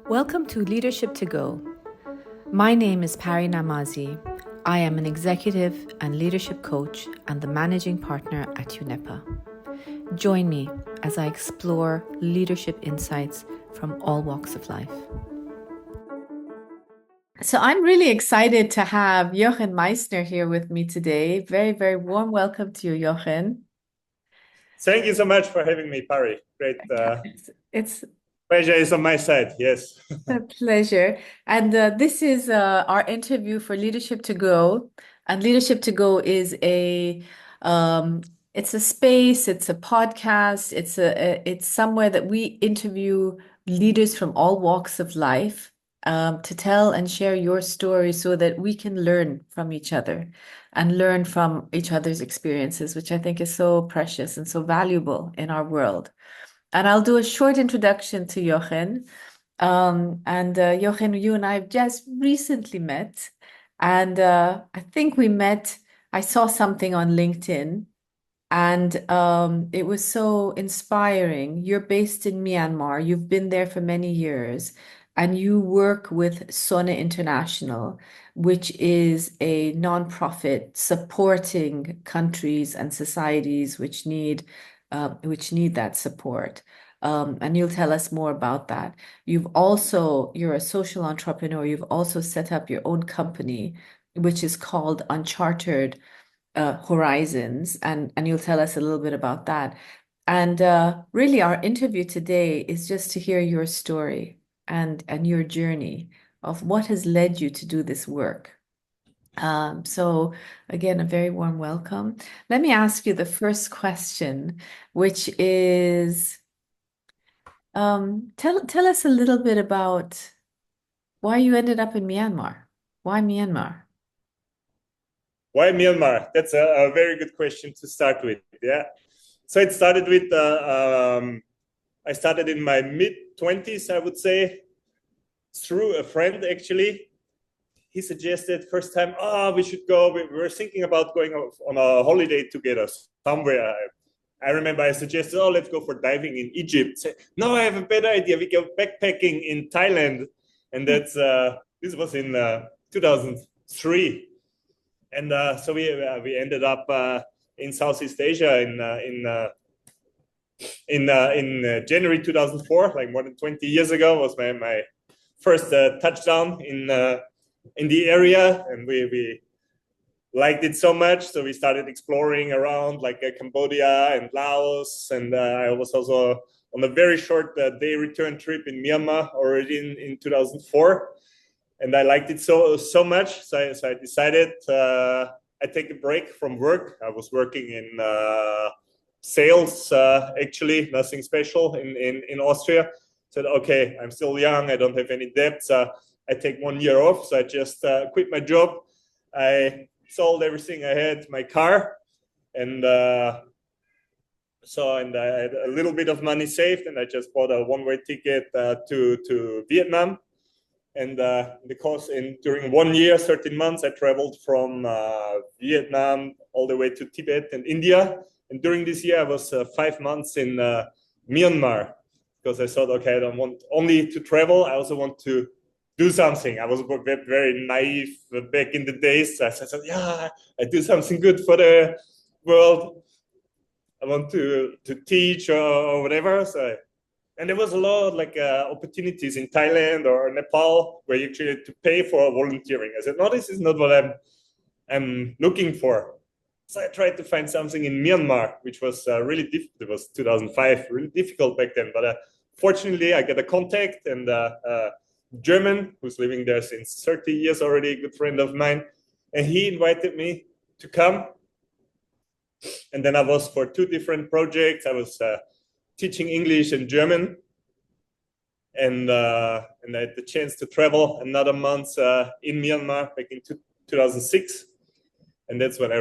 Welcome to Leadership to Go. My name is Pari Namazie. I am an executive and leadership coach and the managing partner at UNEPA. Join me as I explore leadership insights from all walks of life. So I'm really excited to have Jochen Meissner here with me today. Very, very warm welcome to you, Jochen. Thank you so much for having me, Pari. Great. It's pleasure is on my side. Yes. a pleasure. And this is our interview for Leadership to Go. And Leadership to Go is it's a space, it's a podcast, it's somewhere that we interview leaders from all walks of life to tell and share your story so that we can learn from each other and learn from each other's experiences, which I think is so precious and so valuable in our world. And I'll do a short introduction to Jochen. Jochen, you and I have just recently met. And I think I saw something on LinkedIn, and it was so inspiring. You're based in Myanmar, you've been there for many years, and you work with SONNE International, which is a nonprofit supporting countries and societies which need that support. And you'll tell us more about that. You're a social entrepreneur. You've also set up your own company, which is called Uncharted Horizons, and you'll tell us a little bit about that. And really, our interview today is just to hear your story and your journey of what has led you to do this work. So again, a very warm welcome. Let me ask you the first question, which is, tell us a little bit about why you ended up in Myanmar. Why Myanmar? Why Myanmar? That's a very good question to start with. Yeah. So it started with, I started in my mid-20s, I would say, through a friend, actually. He suggested first time, we should go. We were thinking about going on a holiday together somewhere. I remember I suggested, let's go for diving in Egypt. Say, no, I have a better idea. We go backpacking in Thailand. And this was in 2003. And so we ended up in Southeast Asia in January 2004, like more than 20 years ago, was my first touchdown in the area, and we liked it so much, so we started exploring around like Cambodia and Laos, and I was also on a very short day return trip in Myanmar already in 2004. And I liked it so much, so I decided I take a break from work. I was working in sales, actually, nothing special in Austria. Said, okay, I'm still young, I don't have any debts. I take 1 year off, so I just quit my job. I sold everything I had, my car, and I had a little bit of money saved, and I just bought a one-way ticket to Vietnam. And during 1 year, 13 months, I traveled from Vietnam all the way to Tibet and India. And during this year, I was 5 months in Myanmar, because I thought, okay, I don't want only to travel, I also want to do something. I was very naive back in the days. I said, yeah, I do something good for the world. I want to teach or whatever. And there was a lot of opportunities in Thailand or Nepal where you actually had to pay for volunteering. I said, no, this is not what I'm looking for. So I tried to find something in Myanmar, which was really difficult. It was 2005, really difficult back then. But fortunately, I got a contact, and German, who's living there since 30 years already, a good friend of mine. And he invited me to come. And then I was for 2 different projects. I was teaching English and German, and I had the chance to travel another month in Myanmar back in 2006, and that's when I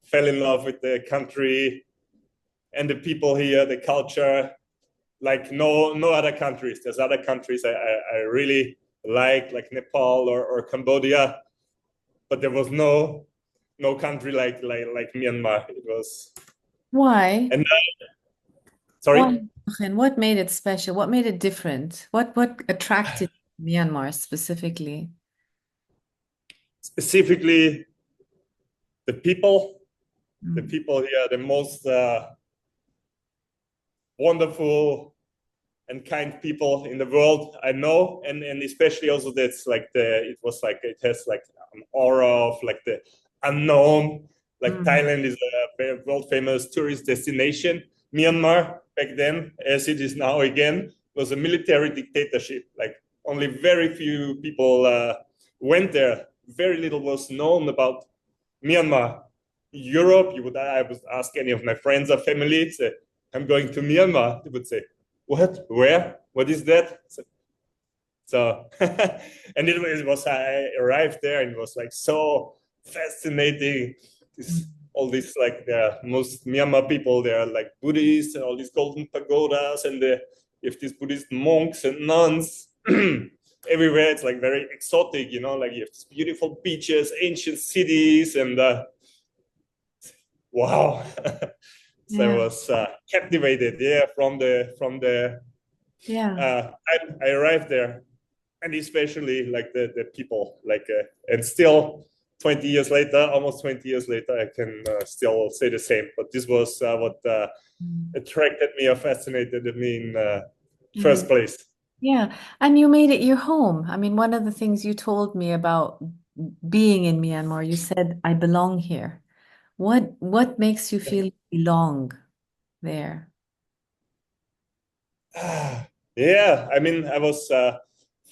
fell in love with the country and the people here, the culture, like no other countries. There's other countries I really like Nepal or Cambodia, but there was no country like Myanmar. It was Why? and sorry. And what made it special? What made it different? What attracted Myanmar specifically? Specifically, the people, the Mm, people here, the most wonderful and kind people in the world I know, and especially also that's like it has like an aura of like the unknown. Like mm, Thailand is a very world famous tourist destination. Myanmar back then, as it is now again, was a military dictatorship. Like only very few people went there. Very little was known about Myanmar. Europe, I would ask any of my friends or family, say, I'm going to Myanmar. They would say, what? Where? What is that? So and it was I arrived there and it was like so fascinating. mm, All these like the most Myanmar people, they are like Buddhists and all these golden pagodas and you have these Buddhist monks and nuns everywhere. It's like very exotic, you know, like you have these beautiful beaches, ancient cities, and wow. So I yeah, was captivated, yeah, from the yeah, I arrived there, and especially like the people, like and still 20 years later, almost 20 years later, I can still say the same. But this was what mm, attracted me or fascinated me in yeah, first place. yeah. And you made it your home. I mean, one of the things you told me about being in Myanmar, you said, I belong here. What makes you feel you belong there? Yeah, I mean, I was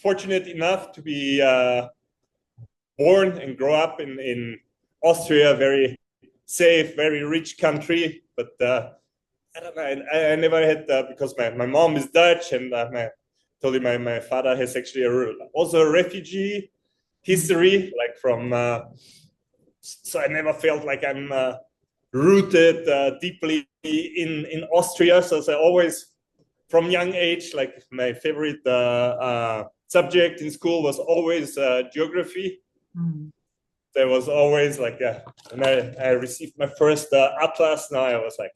fortunate enough to be born and grow up in Austria, very safe, very rich country. But I don't know, I never had because my mom is Dutch, and told you my father has actually also a refugee Mm, history, like from. So I never felt like I'm rooted deeply in Austria. So I always, from young age, like my favorite subject in school was always geography. mm, There was always like when I received my first atlas. Now I was like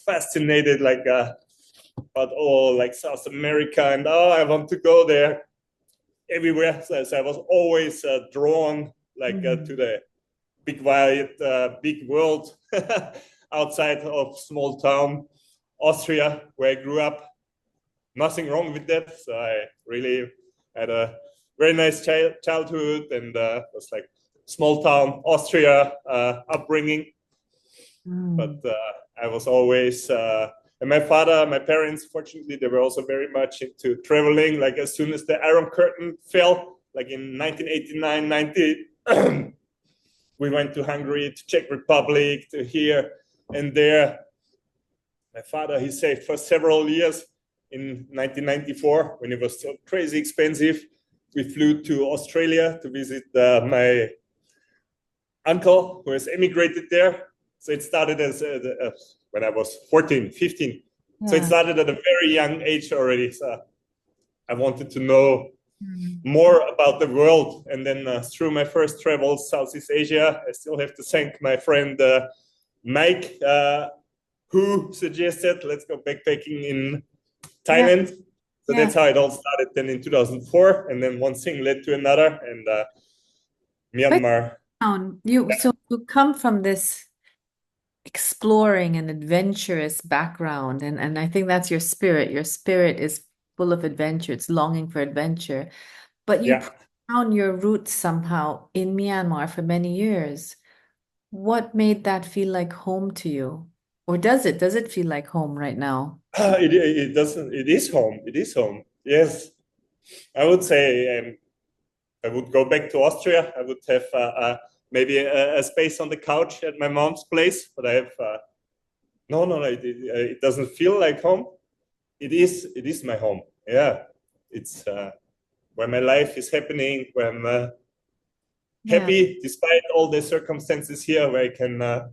fascinated, like about all like South America, and oh, I want to go there everywhere. So I was always drawn like to mm, the big wide, big world outside of small town Austria, where I grew up. Nothing wrong with that. So I really had a very nice childhood, and was like small town Austria upbringing. But mm. I was always and my parents, fortunately, they were also very much into traveling. Like as soon as the Iron Curtain fell, like in 1989, 90, we went to Hungary, to Czech Republic, to here and there. My father, he saved for several years. In 1994, when it was so crazy expensive, we flew to Australia to visit my uncle who has emigrated there. So it started as when I was 14, 15. So it Yeah. started at a very young age already. So I wanted to know Mm. more about the world. And then through my first travels, Southeast Asia, I still have to thank my friend Mike, who suggested let's go backpacking in Yeah. Thailand. So Yeah. that's how it all started then in 2004. And then one thing led to another. And Break Myanmar. down. You come from this exploring and adventurous background, and I think that's your spirit. Your spirit is full of adventure. It's longing for adventure. But you Yeah. put down your roots somehow in Myanmar for many years. What made that feel like home to you? Or does it? Does it feel like home right now? It doesn't, it is home. It is home. Yes. I would say I would go back to Austria. I would have maybe a space on the couch at my mom's place, but I have no, it doesn't feel like home. It is my home. Yeah, it's where my life is happening, where I'm Yeah. happy despite all the circumstances here, where I can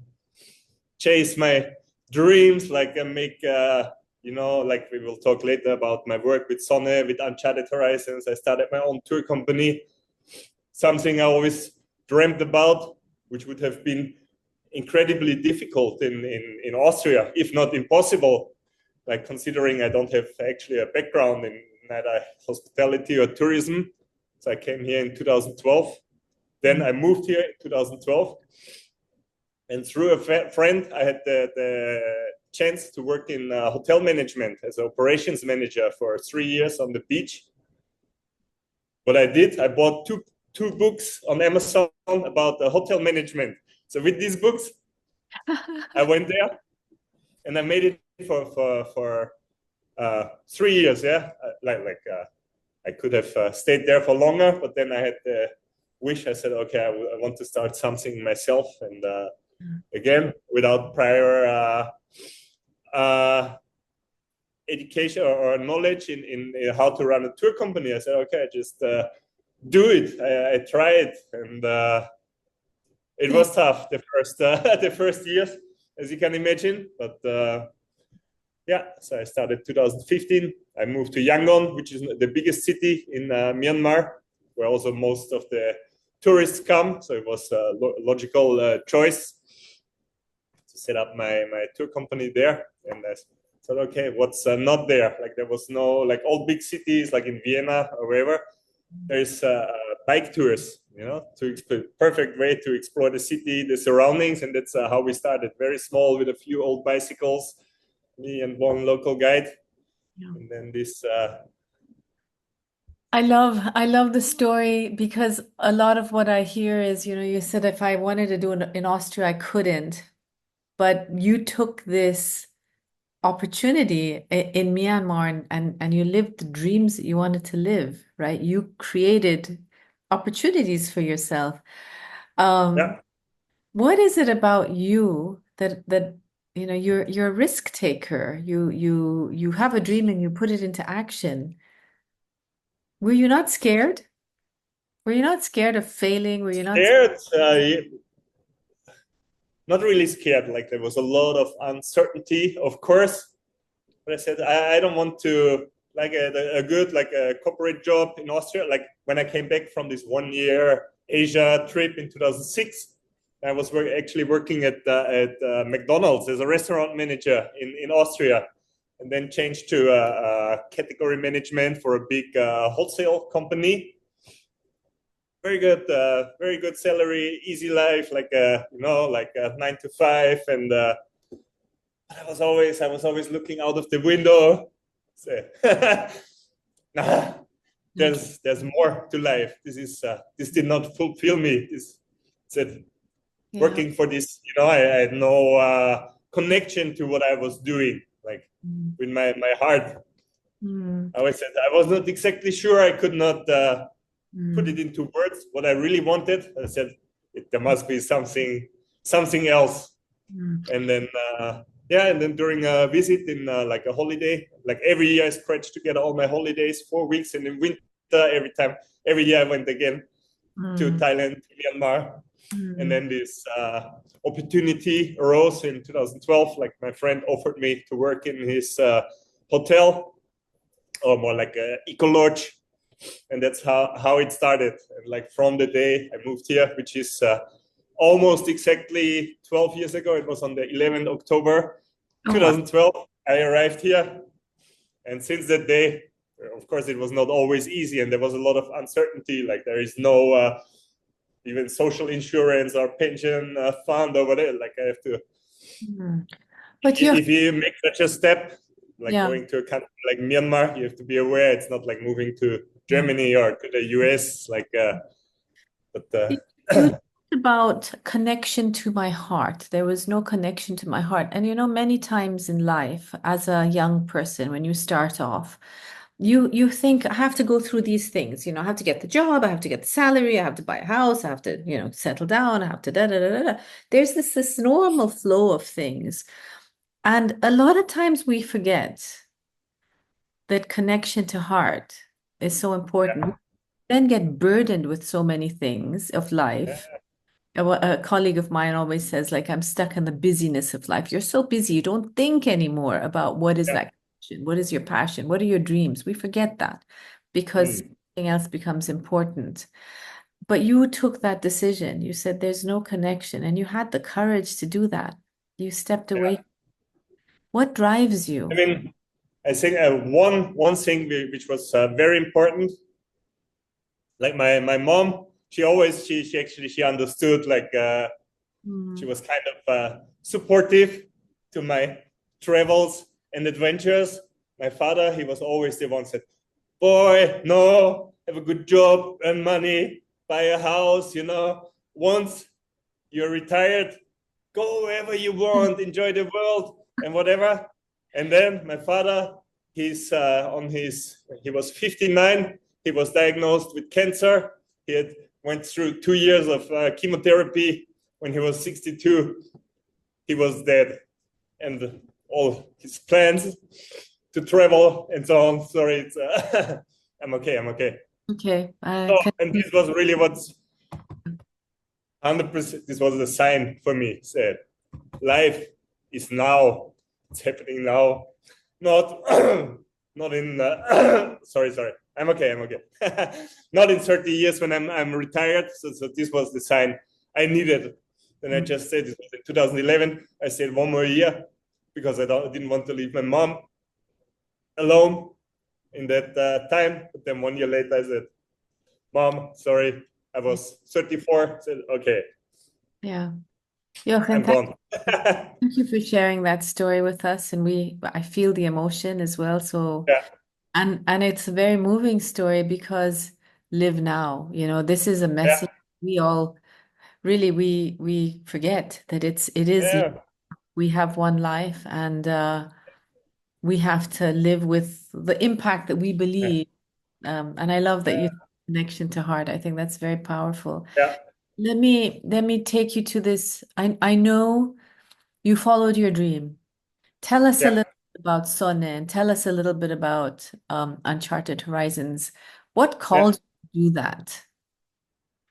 chase my dreams, like make like we will talk later about my work with SONNE, with Uncharted Horizons. I started my own tour company, something I always dreamt about, which would have been incredibly difficult in Austria, if not impossible. like considering I don't have actually a background in neither hospitality or tourism. So I came here in 2012. Then I moved here in 2012. And through a friend, I had the chance to work in hotel management as an operations manager for 3 years on the beach. What I did, I bought two books on Amazon about hotel management. So with these books, I went there and I made it for 3 years. Yeah, I could have stayed there for longer, but then I had the wish. I said, okay, I want to start something myself, and again, without prior education or knowledge in how to run a tour company, I said, okay, just do it. I tried, and it was tough the first years, as you can imagine. But yeah, so I started 2015. I moved to Yangon, which is the biggest city in Myanmar, where also most of the tourists come. So it was a logical choice to set up my tour company there. And I thought, okay, what's not there? Like there was no, like all big cities, like in Vienna or wherever, there's bike tours, you know, perfect way to explore the city, the surroundings. And that's how we started, very small with a few old bicycles, me and one local guide. Yeah. And then this I love the story because a lot of what I hear is, you know, you said if I wanted to do it in Austria, I couldn't, but you took this opportunity in Myanmar and you lived the dreams that you wanted to live, right? You created opportunities for yourself. yeah. What is it about you that you know you're a risk taker. You have a dream and you put it into action. Were you not scared? Were you not scared of failing? Were you not scared? Not really scared. Like there was a lot of uncertainty, of course. But I said I don't want to like a good like a corporate job in Austria. Like when I came back from this 1 year Asia trip in 2006, I was actually working at McDonald's as a restaurant manager in Austria, and then changed to category management for a big wholesale company. Very good salary, easy life, like you know, like 9 to 5, and I was always looking out of the window. So, nah, there's more to life. This did not fulfill me. This said working for this, you know, I had no connection to what I was doing, like with my heart. I always said I was not exactly sure. I could not put it into words what I really wanted. I said there must be something else. And then yeah, and then during a visit in like a holiday, like every year I scratched together all my holidays, 4 weeks, and in winter every year I went again to Thailand, to Myanmar. And then this opportunity arose in 2012. Like my friend offered me to work in his hotel, or more like a eco lodge, and that's how it started. And like from the day I moved here, which is almost exactly 12 years ago, it was on the 11th October 2012, I arrived here. And since that day, of course, it was not always easy, and there was a lot of uncertainty. Like there is no even social insurance or pension fund or whatever. Like I have to. But if you make such a step, like going to a country like Myanmar, you have to be aware it's not like moving to Germany or to the US. Like, you talked about connection to my heart. There was no connection to my heart. And you know, many times in life, as a young person, when you start off, you think I have to go through these things, you know, I have to get the job, I have to get the salary, I have to buy a house, I have to, you know, settle down, I have to da da da da da. There's this normal flow of things. And a lot of times we forget that connection to heart is so important. We then get burdened with so many things of life. A colleague of mine always says, like, I'm stuck in the busyness of life. You're so busy, you don't think anymore about what is that connection, what is your passion, what are your dreams. We forget that because something else becomes important. But you took that decision. You said there's no connection, and you had the courage to do that. You stepped away. What drives I you? mean, I think one thing which was very important, like my mom, she actually she understood, like she Mm. was kind of supportive to my travels and adventures. My father, he was always the one said, "Boy, no, have a good job, earn money, buy a house. Once you're retired, go wherever you want, enjoy the world and whatever." And then my father, he was 59. He was diagnosed with cancer. He had went through 2 years of chemotherapy. When he was 62, he was dead, and all his plans to travel and so on. Sorry, it's I'm okay. I'm okay. Okay, I So, can. and this was really what's 100%. This was the sign for me. Said life is now. It's happening now. Not not in. Sorry. I'm okay. I'm okay. Not in 30 years when I'm retired. So this was the sign I needed. And I just said it was in 2011. I said one more year because didn't want to leave my mom alone in that time. But then 1 year later, I said, "Mom, sorry, I was 34." I said, "Okay, Yeah. Jochen, I'm gone." thank you for sharing that story with us. And I feel the emotion as well. So, Yeah, and it's a very moving story because live now, this is a yeah, message we all really, we forget that it is, yeah, we have one life and we have to live with the impact that we yeah, believe. And I love that yeah, you connection to heart. I think that's very powerful. yeah, Let me take you to this. I know you followed your dream. Tell us a yeah. little bit about Sonne and tell us a little bit about Uncharted Horizons. What Yeah. called you to do that?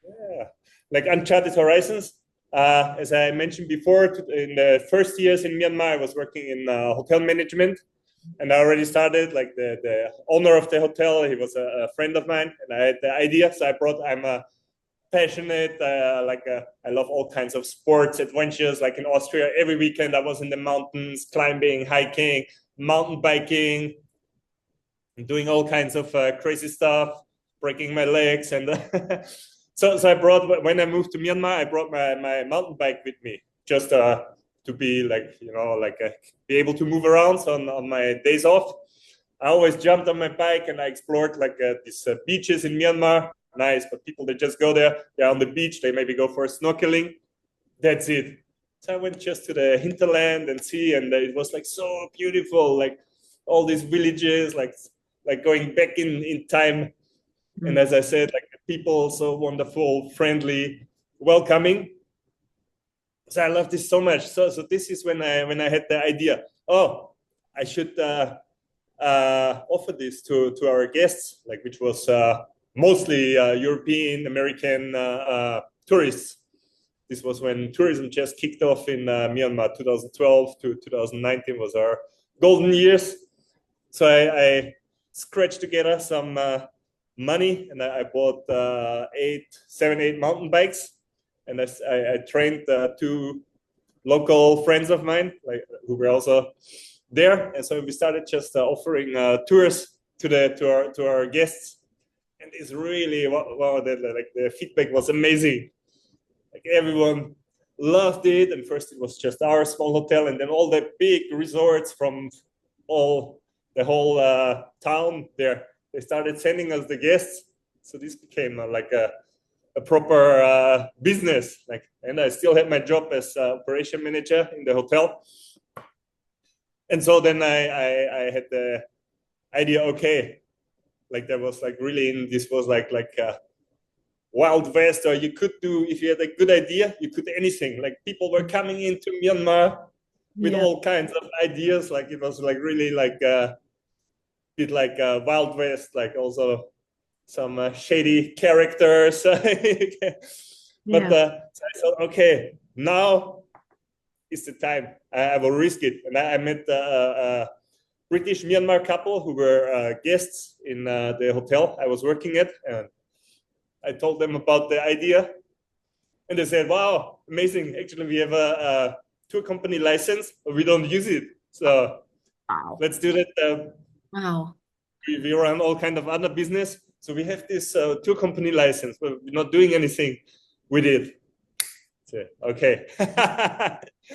Yeah. Like Uncharted Horizons, as I mentioned before, in the first years in Myanmar, I was working in hotel management, and I already started. Like the owner of the hotel, he was a friend of mine, and I had the idea, so I'm a passionate, I love all kinds of sports, adventures. Like in Austria, every weekend I was in the mountains, climbing, hiking, mountain biking, doing all kinds of crazy stuff, breaking my legs, and so I brought when I moved to Myanmar, I brought my mountain bike with me just to be like be able to move around on my days off. I always jumped on my bike and I explored like these beaches in Myanmar. Nice, but people they just go there, they're on the beach, they maybe go for snorkeling. That's it. So I went just to the hinterland and see, and it was like so beautiful, like all these villages, like going back in time. And Mm. as I said, like the people so wonderful, friendly, welcoming. So I love this so much. So this is when I had the idea. Oh, I should offer this to our guests, like which was mostly European American tourists. This was when tourism just kicked off in Myanmar. 2012 to 2019 was our golden years. So I scratched together some money and I bought 8 mountain bikes, and I trained two local friends of mine, like who were also there, and so we started just offering tours to our guests, and it's really wow, the feedback was amazing. Like everyone loved it, and first it was just our small hotel, and then all the big resorts from all the whole town there, they started sending us the guests. So this became like a proper business. Like, and I still had my job as operation manager in the hotel. And so then I had the idea. Okay, like there was like really this was like Wild West, or you could do, if you had a good idea, you could anything. Like people were coming into Myanmar with Yeah, all kinds of ideas. Like it was like really like bit like Wild West, like also some shady characters. But yeah, so I thought, okay, now is the time. I will risk it. And I met a British Myanmar couple who were guests in the hotel I was working at. And I told them about the idea. And they said, wow, amazing. Actually, we have a tour company license, but we don't use it. So Wow. let's do that. Wow. We run all kind of other business. So we have this tour company license, but we're not doing anything with it. So, okay.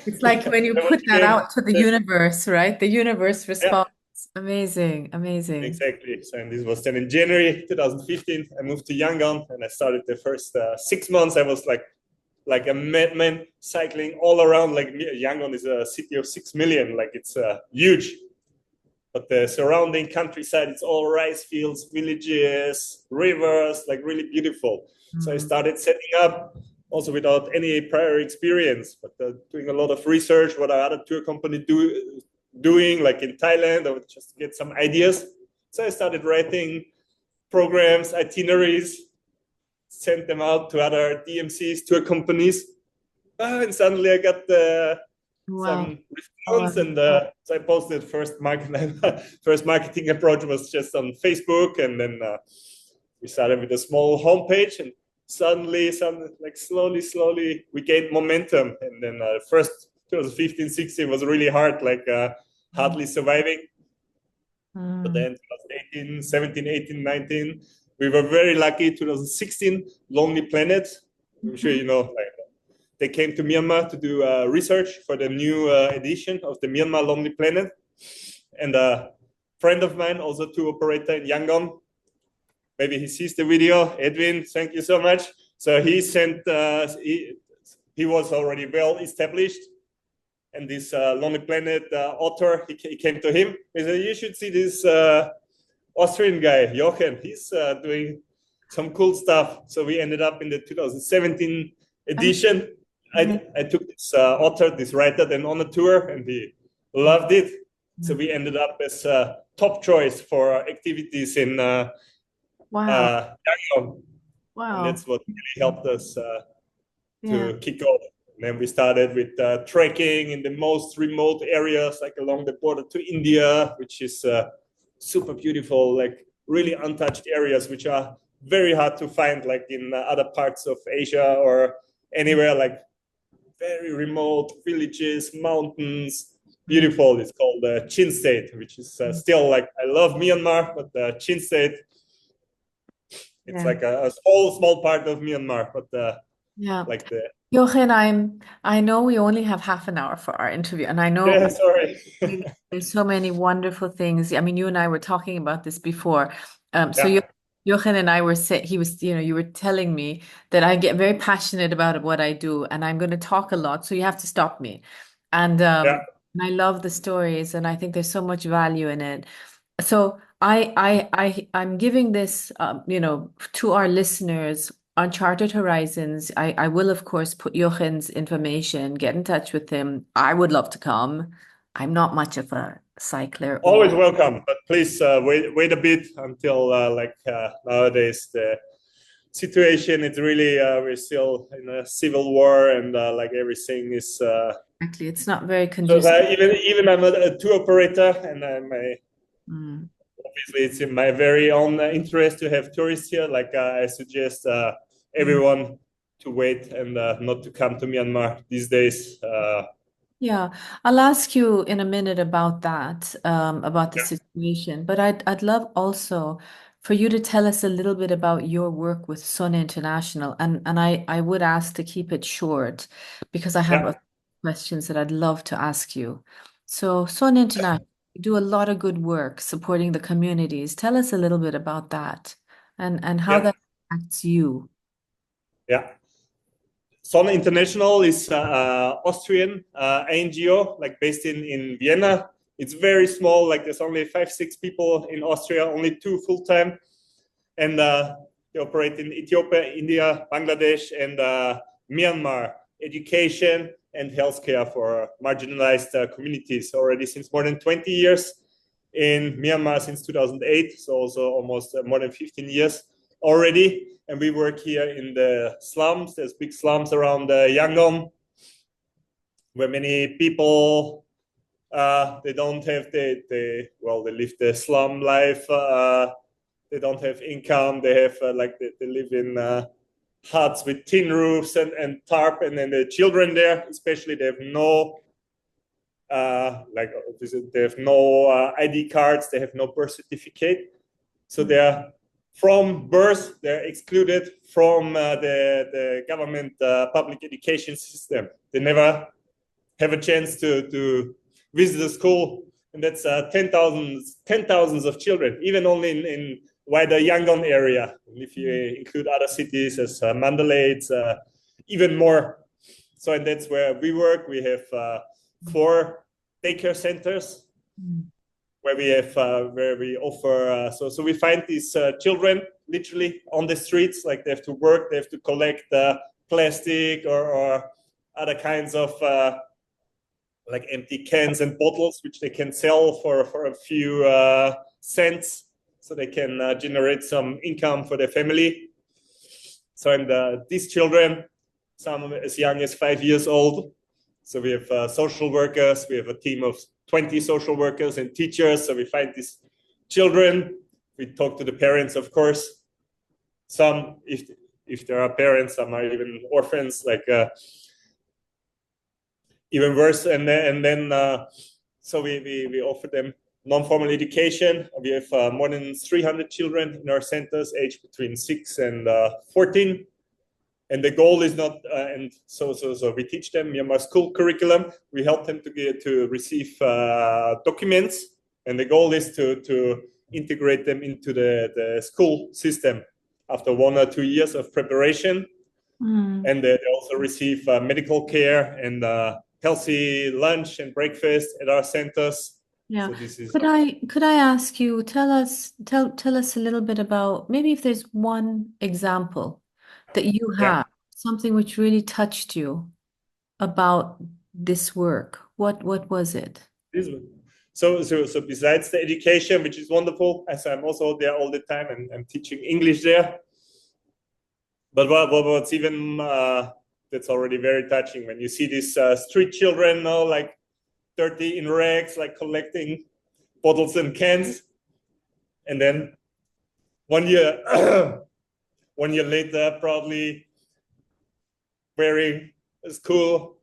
It's like when you put that out to the universe, right? The universe Yeah, responds. Amazing, amazing. exactly. So, and this was then in January 2015. I moved to Yangon and I started the first 6 months. I was like a madman cycling all around. Like Yangon is a city of 6 million. Like it's huge. But the surrounding countryside, it's all rice fields, villages, rivers, like really beautiful. So I started setting up also without any prior experience, but doing a lot of research, what are other tour companies doing, like in Thailand, or just get some ideas. So I started writing programs, itineraries, sent them out to other DMCs, tour companies. And suddenly I got Wow. some response, and so I posted first marketing approach was just on Facebook, and then we started with a small homepage, and suddenly, like slowly, we gained momentum, and then first 2015, 16 was really hard, like hardly surviving. But then 2018, 17, 18, 19, we were very lucky. 2016, Lonely Planet. I'm sure you know, like, they came to Myanmar to do research for the new edition of the Myanmar Lonely Planet. And a friend of mine, also tour operator in Yangon, maybe he sees the video. Edwin, thank you so much. So he sent, he was already well established. And this Lonely Planet author, he came to him. He said, you should see this Austrian guy, Jochen. He's doing some cool stuff. So we ended up in the 2017 edition. I took this author, this writer, then on a tour, and he loved it. So we ended up as top choice for activities in Yangon. And that's what really helped us to kick off. And then we started with trekking in the most remote areas, like along the border to India, which is super beautiful, like really untouched areas, which are very hard to find, like in other parts of Asia or anywhere, like very remote villages, mountains, beautiful. It's called Chin State, which is still like, I love Myanmar, but Chin State, it's like a small part of Myanmar, but like the Jochen, I know we only have half an hour for our interview, and I know sorry. there's so many wonderful things. I mean, you and I were talking about this before. So Jochen and I were he was, you were telling me that I get very passionate about what I do, and I'm going to talk a lot, so you have to stop me. And I love the stories, and I think there's so much value in it. So I'm giving this, to our listeners. Uncharted Horizons. I will, of course, put Jochen's information, get in touch with him. I would love to come. I'm not much of a cycler. Always welcome, but please wait a bit until nowadays the situation, it's really we're still in a civil war, and like everything is Exactly, it's not very conducive. even I'm a tour operator, and obviously it's in my very own interest to have tourists here. Like I suggest everyone to wait and not to come to Myanmar these days. Yeah, I'll ask you in a minute about that, about the situation. But I'd love also for you to tell us a little bit about your work with SONNE International. And I would ask to keep it short because I have questions that I'd love to ask you. So SONNE International, you do a lot of good work supporting the communities. Tell us a little bit about that and how that impacts you. Yeah. SONNE International is Austrian NGO, like based in Vienna. It's very small, like there's only 5-6 people in Austria, only 2 full-time. And they operate in Ethiopia, India, Bangladesh, and Myanmar. Education and healthcare for marginalized communities already since more than 20 years. In Myanmar since 2008, so also almost more than 15 years already. And we work here in the slums. There's big slums around Yangon, where many people they don't have they live the slum life. They don't have income. They have they live in huts with tin roofs and tarp, and then the children there, especially, they have no like they have no ID cards, they have no birth certificate, so they're from birth they're excluded from the government public education system. They never have a chance to visit a school, and that's 10,000s of children, even only in wider Yangon area. And if you include other cities as Mandalay, it's even more. So, and that's where we work. We have 4 daycare centers where we have where we offer. So we find these children literally on the streets, like they have to work, they have to collect plastic or other kinds of like empty cans and bottles, which they can sell for a few cents, so they can generate some income for their family. So, and these children, some as young as 5 years old. So we have social workers. We have a team of 20 social workers and teachers. So we find these children. We talk to the parents, of course. Some, if there are parents, some are even orphans, like even worse. And then so we offer them non-formal education. We have more than 300 children in our centers, aged between 6 and 14. And the goal is not, and so we teach them Myanmar school curriculum. We help them to receive documents, and the goal is to integrate them into the school system after 1 or 2 years of preparation. And they also receive medical care and healthy lunch and breakfast at our centers. Yeah. So this is. Could I ask you, tell us a little bit about, maybe if there's one example that you have, something which really touched you about this work. What was it? So besides the education, which is wonderful, as I'm also there all the time and I'm teaching English there. But what's even that's already very touching when you see these street children now, like dirty in rags, like collecting bottles and cans, and then 1 year 1 year later, proudly wearing a school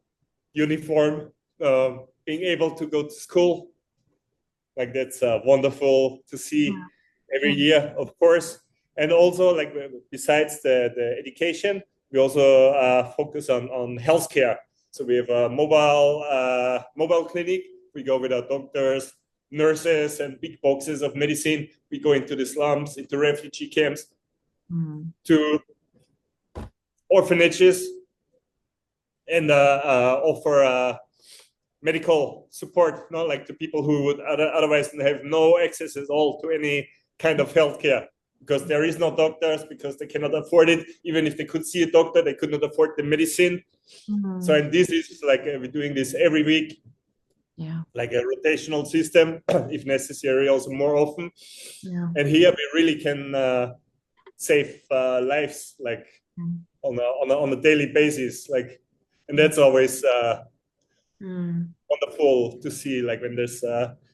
uniform, being able to go to school. Like that's wonderful to see every year, of course. And also, like besides the education, we also focus on healthcare. So we have a mobile clinic. We go with our doctors, nurses, and big boxes of medicine. We go into the slums, into refugee camps, to orphanages, and offer medical support, not like to people who would otherwise have no access at all to any kind of healthcare, because there is no doctors, because they cannot afford it. Even if they could see a doctor, they could not afford the medicine. So, and this is like we're doing this every week, like a rotational system, if necessary, also more often. And here we really can save lives, like on a daily basis, like, and that's always wonderful to see. Like when there's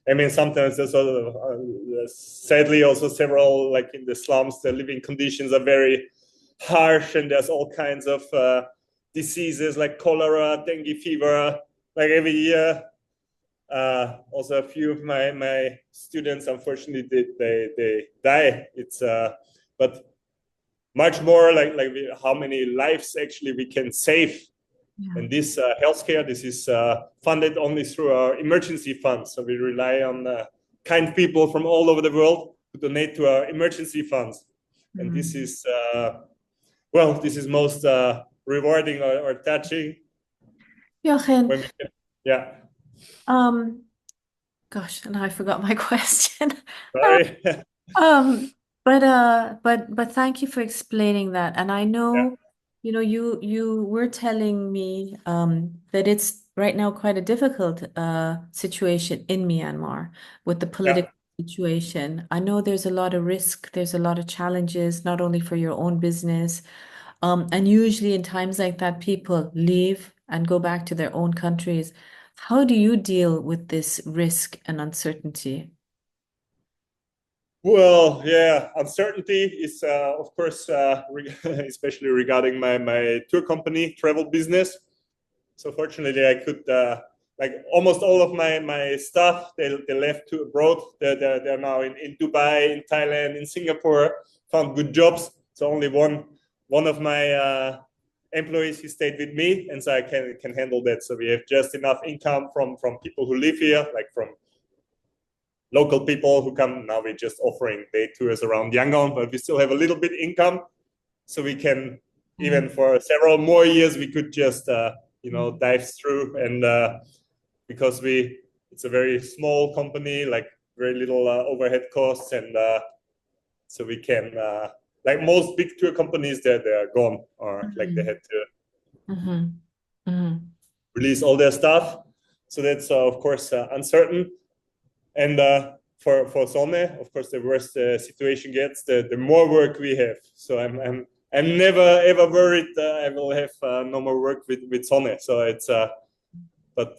I mean, sometimes there's sadly also several, like in the slums, the living conditions are very harsh, and there's all kinds of diseases like cholera, dengue fever, like every year. Also a few of my students, unfortunately, they die. It's but much more like how many lives actually we can save. And this healthcare, this is funded only through our emergency funds. So we rely on kind people from all over the world to donate to our emergency funds. And this is, well, this is most rewarding or touching. Jochen, yeah. Gosh, and I forgot my question. Sorry. But thank you for explaining that. And I know, you were telling me that it's right now quite a difficult situation in Myanmar with the political situation. I know there's a lot of risk, there's a lot of challenges, not only for your own business. And usually in times like that, people leave and go back to their own countries. How do you deal with this risk and uncertainty? Well, yeah, uncertainty is, of course, especially regarding my tour company, travel business. So fortunately, I could like almost all of my staff, they left to abroad. They're now in Dubai, in Thailand, in Singapore, found good jobs. So only one of my employees, he stayed with me, and so I can handle that. So we have just enough income from people who live here, like from local people who come. Now we're just offering day tours around Yangon, but we still have a little bit income, so we can even for several more years we could just dive through. And because it's a very small company, like very little overhead costs, and so we can like most big tour companies, they're gone, or like they had to release all their stuff. So that's of course uncertain. And for SONNE, of course, the worse the situation gets, the more work we have. So I'm never ever worried I will have no more work with SONNE. So it's but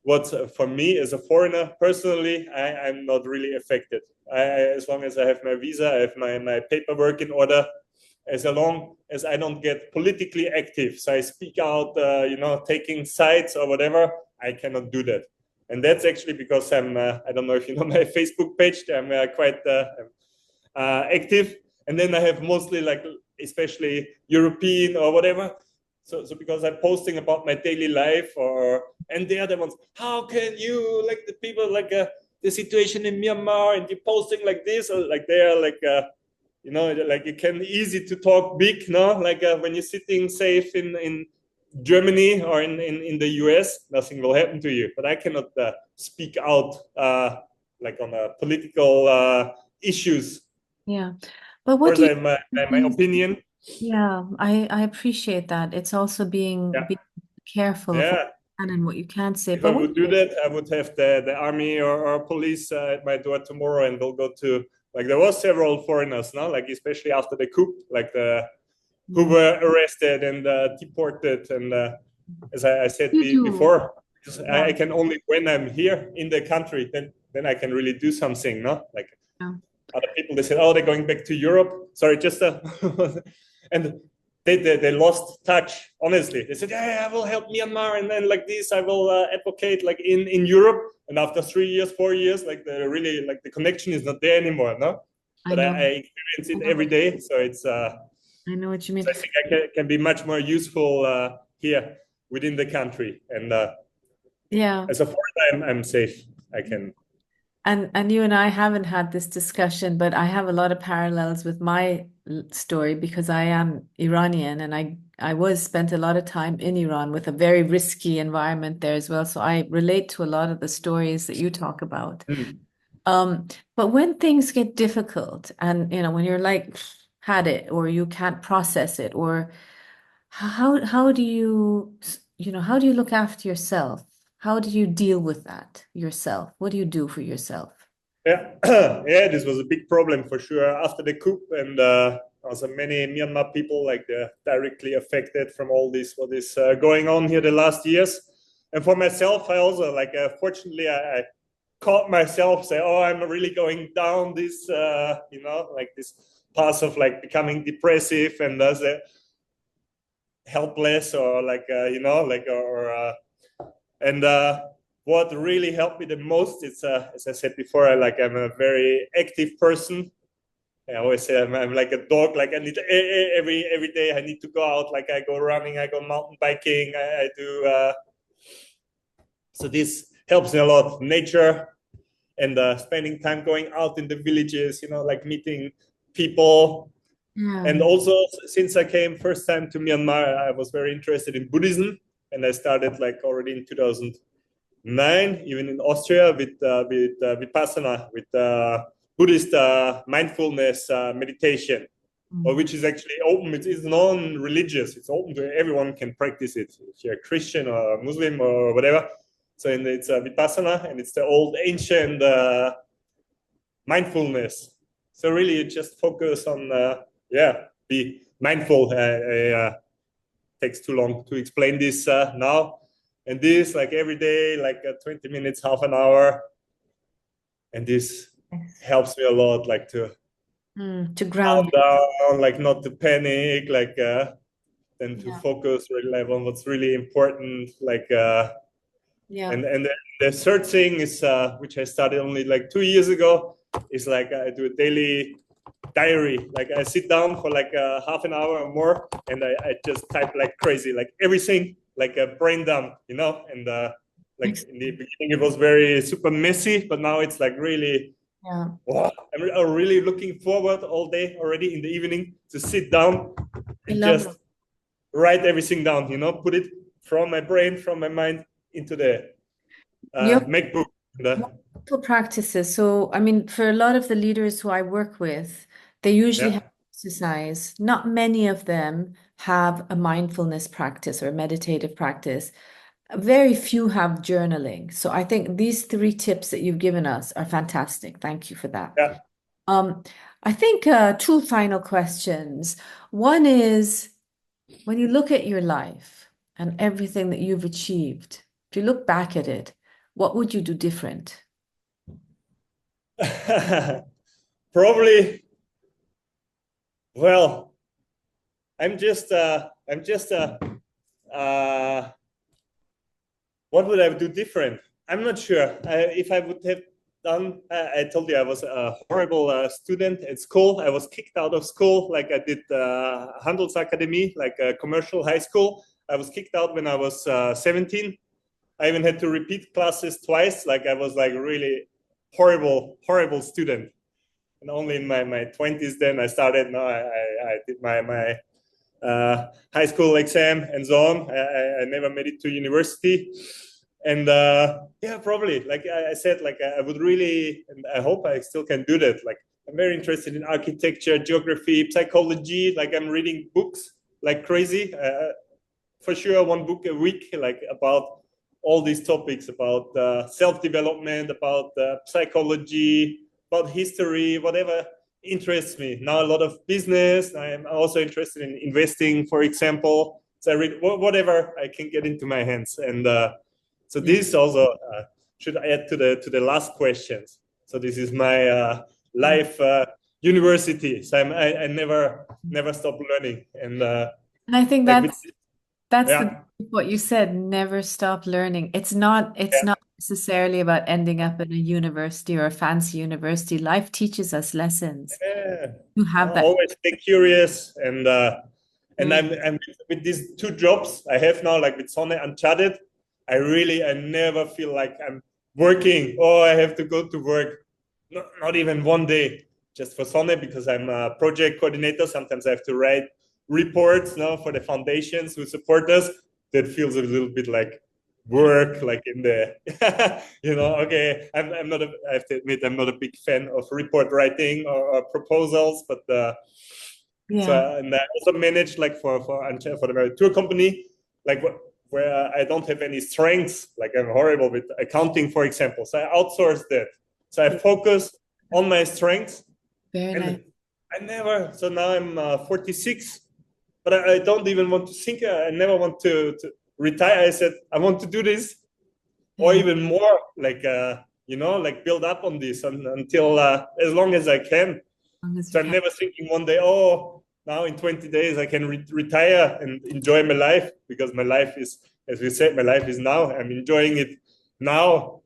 what for me as a foreigner personally, I'm not really affected. As long as I have my visa, I have my paperwork in order. As long as I don't get politically active, so I speak out, taking sides or whatever, I cannot do that. And that's actually because I don't know if you know my Facebook page, I'm quite active. And then I have mostly like, especially European or whatever. So because I'm posting about my daily life, and the other ones, how can you, like the people, like the situation in Myanmar, and you're posting like this, or like they are like, like you can easy to talk big, no? Like when you're sitting safe in Germany or in the US, nothing will happen to you. But I cannot speak out like on political issues. Yeah. But Of what course, do I you have my opinion. Yeah, I appreciate that. It's also Yeah, being careful of what yeah. you can and what you can't say. If I But would do that, I would have the army or police at my door tomorrow, and they'll go to, like, there was several foreigners, no, like especially after the coup, like who were arrested and deported. And as I said you do. before, because Yeah. I can only, when I'm here in the country, then I can really do something, no? Like Yeah. other people, they said, oh, they're going back to Europe. Sorry, just and they lost touch. Honestly, they said, yeah, I will help Myanmar, and then like this, I will advocate like in Europe. And after 3 years, 4 years, like the connection is not there anymore, no? I But know. I experience it every day, so it's I know what you so mean. I think I can be much more useful here within the country, and Yeah. as a foreigner, I'm safe. I can. And you and I haven't had this discussion, but I have a lot of parallels with my story because I am Iranian and I was spent a lot of time in Iran with a very risky environment there as well. So I relate to a lot of the stories that you talk about. Mm. Um, but when things get difficult and when you're like had it or you can't process it, or how do how do you look after yourself? How do you deal with that yourself? What do you do for yourself? Yeah, yeah, this was a big problem for sure after the coup, and also many Myanmar people, like they're directly affected from all this what is going on here the last years. And for myself, I also like fortunately I caught myself say, oh, I'm really going down this like this path of like becoming depressive and helpless, or like and what really helped me the most is, as I said before, I'm a very active person. I always say I'm like a dog. Like I need every day I need to go out. Like I go running, I go mountain biking, I do. So this helps me a lot. Nature and spending time going out in the villages. Like meeting people. And Yeah. also, since I came first time to Myanmar, I was very interested in Buddhism, and I started like already in 2009, even in Austria, with Vipassana, with Buddhist mindfulness meditation, or Mm. which is actually open. It is non-religious. It's open to everyone can practice it. If you're a Christian or Muslim or whatever. So it's Vipassana, and it's the old ancient mindfulness. So really, you just focus on be mindful. Takes too long to explain this now. And this, like every day, like 20 minutes, half an hour, and this helps me a lot, like to To calm ground. down, like not to panic, like then to Yeah. focus really like on what's really important, like Yeah. And the third thing is, which I started only like 2 years ago, is like I do a daily diary. Like I sit down for like half an hour or more, and I just type like crazy, like everything, like a brain dump, you know. And like in the beginning, it was very super messy, but now it's like really, Yeah. wow, I'm really looking forward all day already in the evening to sit down I and love it. just write everything down, you know, put it from my brain, from my mind into the Your MacBook. wonderful practices. So, I mean, for a lot of the leaders who I work with, they usually Yeah. have exercise. Not many of them have a mindfulness practice or a meditative practice. Very few have journaling. So I think these three tips that you've given us are fantastic. Thank you for that. Yeah. Um, I think two final questions. One is when you look at your life and everything that you've achieved, if you look back at it, what would you do different? Probably, well, I'm just uh, what would I do different? I'm not sure. If I would have done, I told you I was a horrible student at school. I was kicked out of school. Like I did Handelsakademie, like a commercial high school. I was kicked out when I was 17. I even had to repeat classes twice. Like I was like really horrible student. And only in my 20s then I started. No, I did my high school exam and so on. I never made it to university. And yeah, probably, like I said, like I would really, and I hope I still can do that. Like I'm very interested in architecture, geography, psychology. Like I'm reading books like crazy. For sure, one book a week, like about all these topics, about self-development, about psychology, about history, whatever interests me. Now a lot of business. I am also interested in investing, for example. So I read whatever I can get into my hands, and so Yeah. this also should add to the last questions. So this is my Yeah. life university. So I never stop learning, and And I think like with that's the yeah, what you said, never stop learning. It's yeah, not necessarily about ending up in a university or a fancy university. Life teaches us lessons. yeah. You have that. Always stay curious, and Mm. I'm with these two jobs I have now, like with SONNE Uncharted. I never feel like I'm working. Oh, I have to go to work. Not even one day, just for SONNE, because I'm a project coordinator. Sometimes I have to write reports now for the foundations who support us. That feels a little bit like work, like in the okay, I'm not I have to admit I'm not a big fan of report writing or proposals, but so Yeah. and I also manage like for the tour company, like where I don't have any strengths, like I'm horrible with accounting, for example, so I outsource that. So I Yeah. focus on my strengths, Very nice. and I never. So now I'm 46, but I don't even want to think. I never want to retire. I said I want to do this, or Yeah. even more, like like build up on this until as long as I can. As long as you So I'm can. never thinking one day, oh, now in 20 days I can retire and enjoy my life, because my life is, as we said, my life is now. I'm enjoying it now,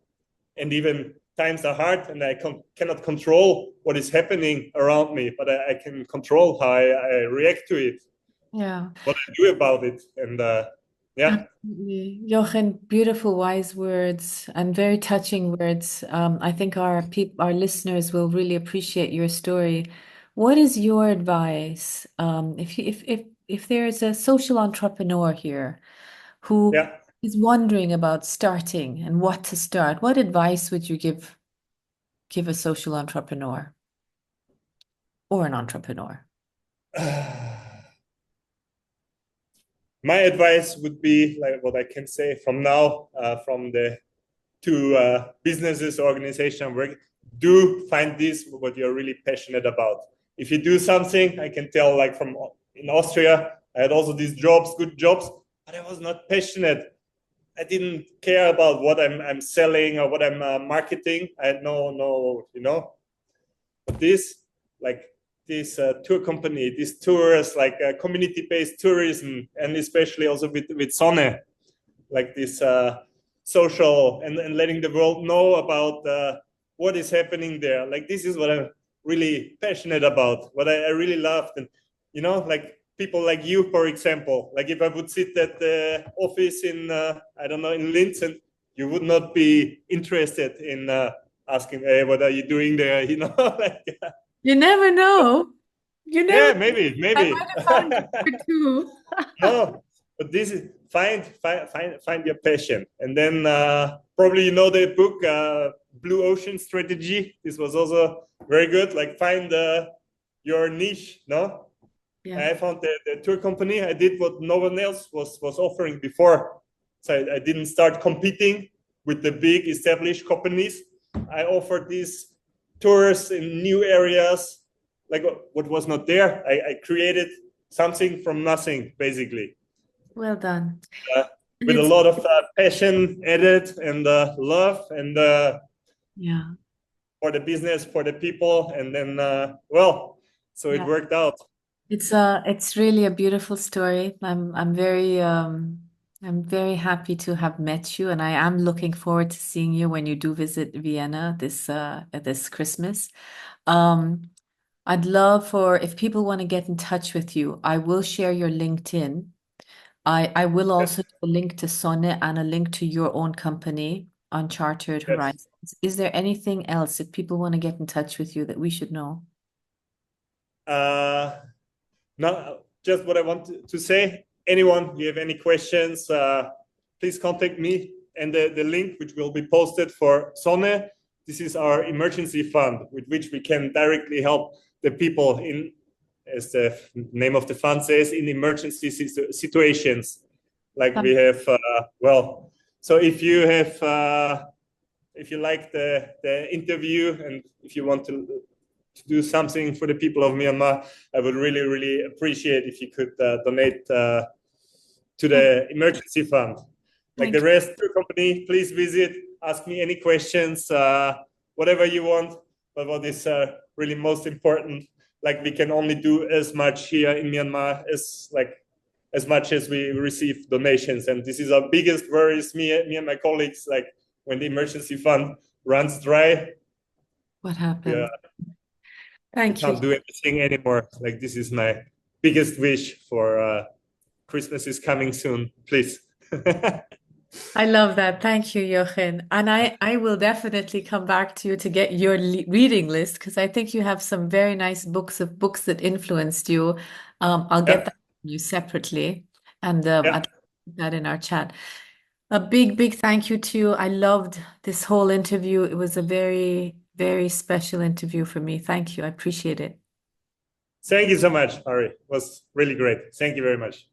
and even times are hard, and I cannot control what is happening around me, but I can control how I react to it, Yeah. what I do about it, and yeah, Absolutely. Jochen, beautiful, wise words and very touching words. I think our listeners will really appreciate your story. What is your advice if there is a social entrepreneur here who yeah. is wondering about starting and what to start? What advice would you give a social entrepreneur or an entrepreneur? My advice would be like what I can say from now, from the two businesses, organization work. Do find this what you're really passionate about. If you do something, I can tell, like from in Austria, I had also these jobs, good jobs, but I was not passionate. I didn't care about what I'm selling or what I'm marketing. I had no, but like this tour company, these tours, like community-based tourism, and especially also with SONNE, like this. social and letting the world know about what is happening there. Like this is what I'm really passionate about, what I really loved. And like people like you, for example, like if I would sit at the office in I don't know, in Linz, and you would not be interested in asking, hey, what are you doing there? Like You never know. You never yeah, know. I maybe. might have found you there too. No, but this is find your passion, and then probably the book Blue Ocean Strategy. This was also very good. Like find your niche. No, Yeah. I found the tour company. I did what no one else was offering before, so I didn't start competing with the big established companies. I offered these tours in new areas, like what was not there. I created something from nothing, basically, Well done. uh, And with a it's, lot of passion added and love and yeah, for the business, for the people, and then well, so it yeah. worked out. It's really a beautiful story. I'm very happy to have met you, and I am looking forward to seeing you when you do visit Vienna this Christmas. Um, I'd love for if people want to get in touch with you, I will share your LinkedIn. I will Yes, also do a link to Sonne and a link to your own company, Uncharted yes. Horizons. Is there anything else if people want to get in touch with you that we should know? Uh, Now, just what I want to say. Anyone, you have any questions, please contact me. And the link, which will be posted for SONNE, this is our emergency fund, with which we can directly help the people in, as the name of the fund says, in emergency situations. Like we have, well, so if you like the interview and if you want to do something for the people of Myanmar, I would really, really appreciate if you could donate to Thank, the emergency fund. Like the thank you. rest, tour company, please visit, ask me any questions, whatever you want. But what is really most important, like we can only do as much here in Myanmar as much as we receive donations. And this is our biggest worries, me and my colleagues, like when the emergency fund runs dry, What we happened? we Thank you. can't do anything anymore. Like this is my biggest wish for Christmas is coming soon. Please. I love that. Thank you, Jochen. And I will definitely come back to you to get your reading list because I think you have some very nice books that influenced you. I'll get Yeah, that from you separately, and yeah. I'd put that in our chat. A big, big thank you to you. I loved this whole interview. It was a very, very special interview for me. Thank you. I appreciate it. Thank you so much, Ari. It was really great. Thank you very much.